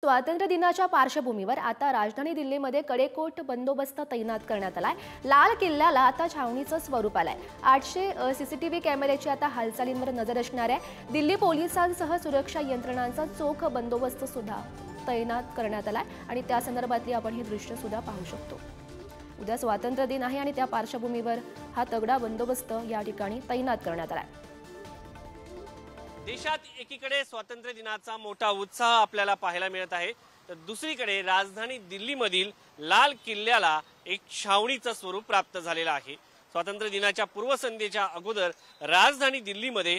स्वातंत्र्य दिनाच्या पार्श्वभूमीवर आता राजधानी दिल्लीमध्ये कडेकोट बंदोबस्त तैनात करण्यात आलाय। लाल किल्ल्याला आता छावणीचं स्वरूप आलंय। 800 सीसीटीव्ही कॅमेऱ्याची आता हालचालींवर नजर असणार आहे। दिल्ली पोलिसांसह सुरक्षा यंत्रणांचा चोख बंदोबस्त सुद्धा तैनात करण्यात आलाय आणि त्या संदर्भातली आपण हे दृश्य सुद्धा पाहू शकतो। उद्या स्वातंत्र्य दिन आहे आणि त्या पार्श्वभूमीवर हा तगडा बंदोबस्त या ठिकाणी तैनात करण्यात आलाय। देशात एकीकडे स्वातंत्र्य दिनाचा मोठा उत्साह आपल्याला पाहायला मिळत आहे, तर दुसरीकडे राजधानी दिल्लीमधील लाल किल्ल्याला एक छावणीचं स्वरूप प्राप्त झालेलं आहे। स्वातंत्र्य दिनाच्या पूर्वसंध्येच्या अगोदर राजधानी दिल्लीमध्ये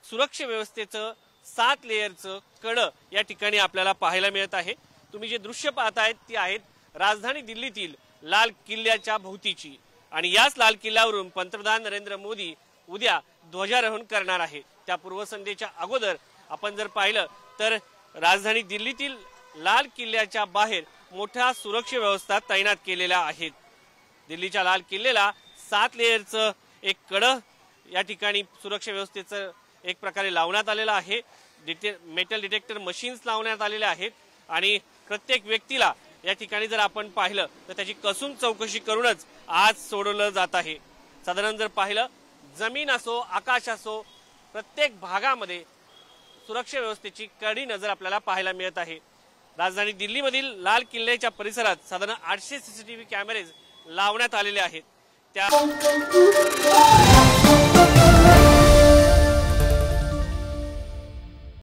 सुरक्षा व्यवस्थेचं 7 लेयरचं कड या ठिकाणी आपल्याला पाहायला मिळत आहे। तुम्ही जे दृश्य पाहतायत ती आहेत राजधानी दिल्लीतील लाल किल्ल्याच्या भोवतीची आणि याच लाल किल्ल्यावरून पंतप्रधान नरेंद्र मोदी उद्या ध्वजारोहण करणार आहे। त्या पूर्वसंध्येच्या अगोदर आपण जर पाहिलं तर राजधानी दिल्लीतील लाल किल्ल्याच्या बाहेर मोठ्या सुरक्षा व्यवस्था तैनात केलेल्या आहेत। दिल्लीच्या लाल किल्ल्याला 7 लेयरचं एक कड या ठिकाणी सुरक्षा व्यवस्थेचं एक प्रकारे लावण्यात आलेलं आहे। मेटल डिटेक्टर मशीन्स लावण्यात आलेले आहेत आणि प्रत्येक व्यक्तीला या ठिकाणी जर आपण पाहिलं तर त्याची कसून चौकशी करूनच आज सोडवलं जात आहे। साधारण जर पाहिलं जमीन असो आकाश असो प्रत्येक भागामध्ये सुरक्षा व्यवस्थेची कडी नजर आपल्याला पाहायला मिळत आहे। राजधानी दिल्लीमधील लाल किल्ल्याच्या परिसरात साधारण 800 सीसीटीव्ही कॅमेरे लावण्यात आलेले आहेत। त्या